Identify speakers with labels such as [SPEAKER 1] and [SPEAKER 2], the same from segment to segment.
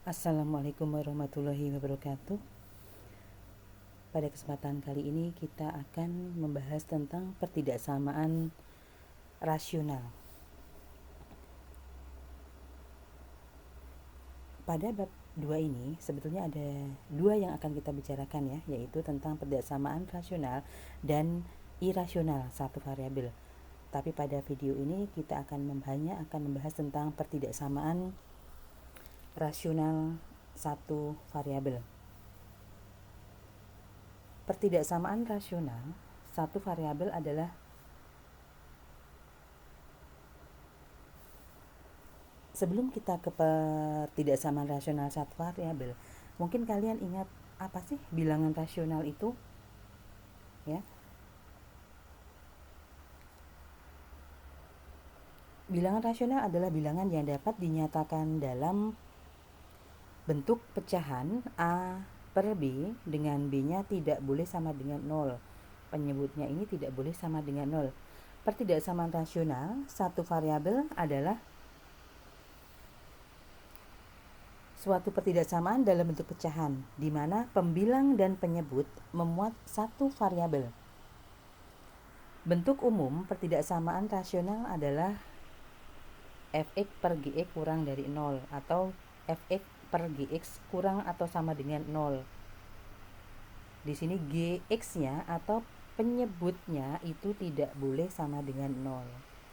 [SPEAKER 1] Assalamualaikum warahmatullahi wabarakatuh. Pada kesempatan kali ini kita akan membahas tentang pertidaksamaan rasional. Pada bab 2 ini sebetulnya ada dua yang akan kita bicarakan ya, yaitu tentang pertidaksamaan rasional dan irasional satu variabel. Tapi pada video ini kita akan membahas tentang pertidaksamaan rasional satu variabel. Pertidaksamaan rasional satu variabel adalah sebelum kita ke pertidaksamaan rasional satu variabel, mungkin kalian ingat apa sih bilangan rasional itu? Ya. Bilangan rasional adalah bilangan yang dapat dinyatakan dalam bentuk pecahan A per B dengan B-nya tidak boleh sama dengan 0. Penyebutnya ini tidak boleh sama dengan 0. Pertidaksamaan rasional satu variabel adalah suatu pertidaksamaan dalam bentuk pecahan, di mana pembilang dan penyebut memuat satu variabel. Bentuk umum pertidaksamaan rasional adalah fx per gx kurang dari 0 atau fx per gx kurang atau sama dengan 0. Di sini gx-nya atau penyebutnya itu tidak boleh sama dengan 0.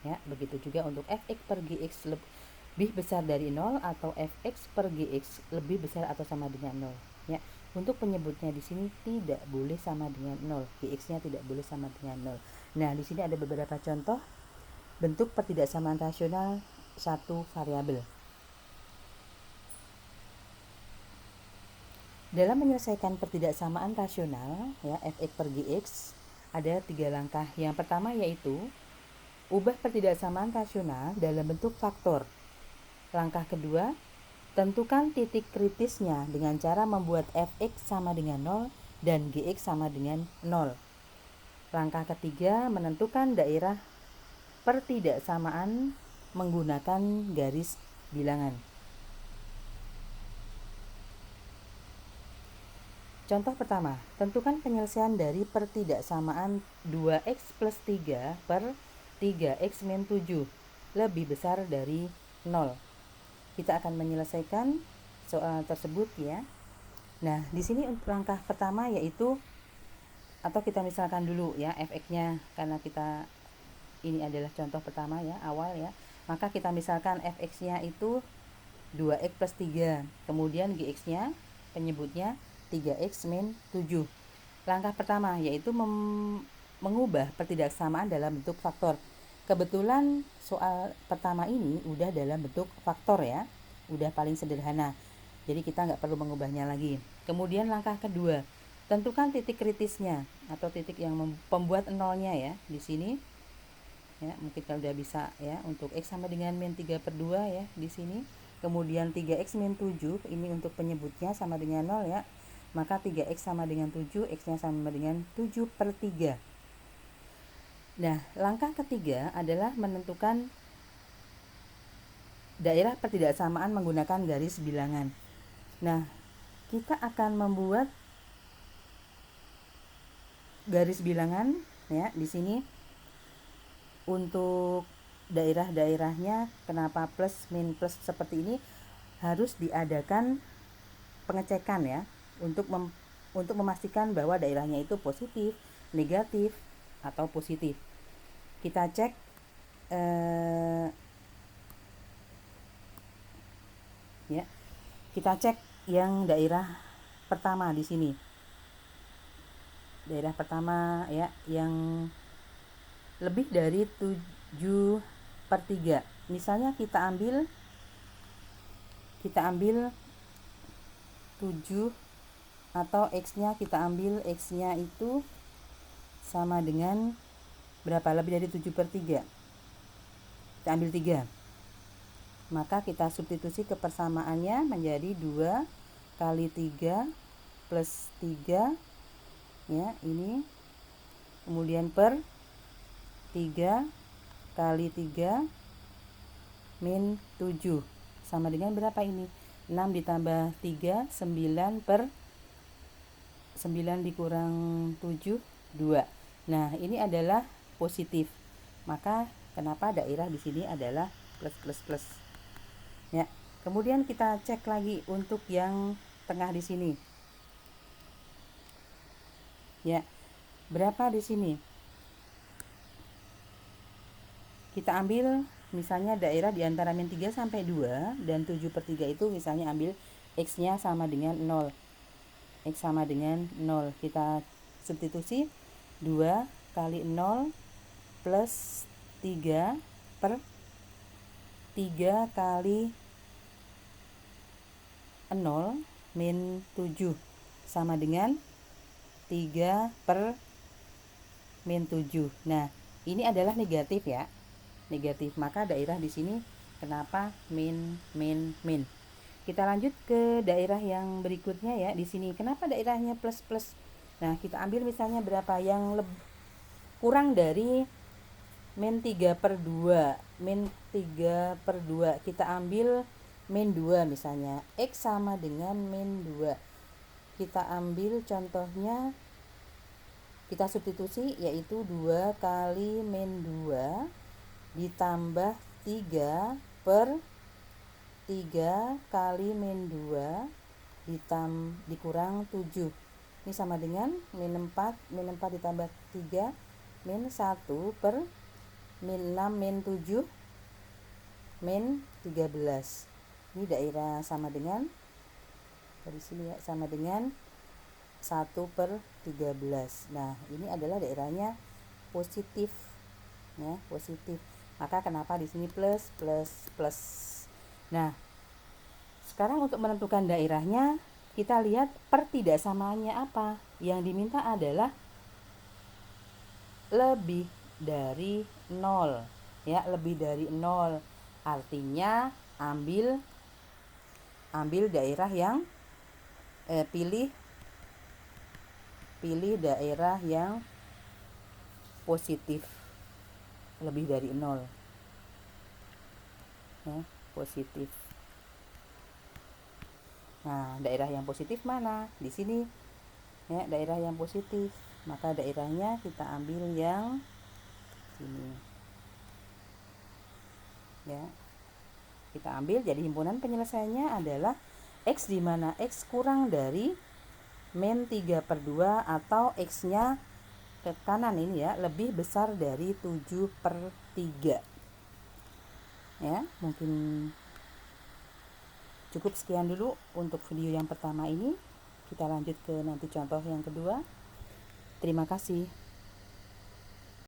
[SPEAKER 1] Ya, begitu juga untuk fx per gx lebih besar dari 0 atau fx per gx lebih besar atau sama dengan 0. Ya, untuk penyebutnya di sini tidak boleh sama dengan 0. Gx-nya tidak boleh sama dengan 0. Nah, di sini ada beberapa contoh bentuk pertidaksamaan rasional satu variabel. Dalam menyelesaikan pertidaksamaan rasional, ya, fx per gx ada 3 langkah. Yang pertama yaitu ubah pertidaksamaan rasional dalam bentuk faktor. Langkah kedua, tentukan titik kritisnya dengan cara membuat fx sama dengan 0 dan gx sama dengan 0. Langkah ketiga, menentukan daerah pertidaksamaan menggunakan garis bilangan. Contoh pertama, tentukan penyelesaian dari pertidaksamaan 2x plus 3 per 3x min 7 lebih besar dari 0. Kita akan menyelesaikan soal tersebut ya. Nah, di sini untuk langkah pertama yaitu, atau kita misalkan dulu ya fx-nya, karena kita ini adalah contoh pertama ya, awal ya. Maka kita misalkan fx-nya itu 2x plus 3, kemudian gx-nya penyebutnya 3x min 7. Langkah pertama yaitu mengubah pertidaksamaan dalam bentuk faktor. Kebetulan soal pertama ini udah dalam bentuk faktor ya, udah paling sederhana, jadi kita nggak perlu mengubahnya lagi. Kemudian langkah kedua, tentukan titik kritisnya atau titik yang pembuat nolnya ya di sini. Ya, mungkin kalau udah bisa ya, untuk x sama dengan min 3 per 2 ya di sini. Kemudian 3x min 7 ini untuk penyebutnya sama dengan 0 ya. Maka 3x sama dengan 7, x-nya sama dengan 7 per 3. Nah, langkah ketiga adalah menentukan daerah pertidaksamaan menggunakan garis bilangan. Nah, kita akan membuat garis bilangan ya di sini. Untuk daerah-daerahnya, kenapa plus min plus seperti ini, harus diadakan pengecekan ya untuk memastikan bahwa daerahnya itu positif, negatif, atau positif. Kita cek ya. Kita cek yang daerah pertama di sini. Daerah pertama ya yang lebih dari 7 per 3. Misalnya kita ambil 7 atau x-nya kita ambil x-nya itu sama dengan berapa? Lebih dari 7 per 3. Kita ambil 3. Maka kita substitusi kepersamaannya menjadi 2 kali 3 plus 3 ya, ini. Kemudian per 3 kali 3 min 7 sama dengan berapa ini? 6 ditambah 3, 9 per 9 dikurang 7, 2. Nah, ini adalah positif. Maka kenapa daerah di sini adalah plus plus plus. Ya. Kemudian kita cek lagi untuk yang tengah di sini. Ya. Berapa di sini? Kita ambil misalnya daerah di antara min 3 sampai 2 dan 7/3 itu misalnya ambil X-nya sama dengan 0. X sama dengan 0. Kita substitusi 2 kali 0 plus 3 per 3 kali 0 min 7 sama dengan 3 per min 7. Nah, ini adalah negatif ya. Negatif. Maka daerah di sini kenapa min min min. Kita lanjut ke daerah yang berikutnya ya. Di sini kenapa daerahnya plus plus. Nah, kita ambil misalnya berapa yang kurang dari min 3/2. Min 3/2. Kita ambil min 2 misalnya. X sama dengan min 2. Kita ambil contohnya, kita substitusi yaitu 2 kali min 2 ditambah 3 per 3 kali min 2 dikurang 7. Ini sama dengan min 4. Min 4 ditambah 3 min 1 per min 6 min 7 min 13. Ini daerah sama dengan dari sini ya, sama dengan 1/13. Nah, ini adalah daerahnya positif ya, positif. Maka kenapa di sini plus plus plus. Nah, sekarang untuk menentukan daerahnya kita lihat pertidaksamaannya apa. Yang diminta adalah lebih dari 0 ya, lebih dari 0. Artinya ambil daerah yang pilih daerah yang positif lebih dari 0 ya, positif. Nah, daerah yang positif mana? Di sini ya, daerah yang positif. Maka daerahnya kita ambil yang sini ya. Kita ambil, jadi himpunan penyelesaiannya adalah X di mana X kurang dari min 3/2 atau X-nya ke kanan ini ya, lebih besar dari 7/3. Ya, mungkin cukup sekian dulu untuk video yang pertama ini. Kita lanjut ke nanti contoh yang kedua. Terima kasih.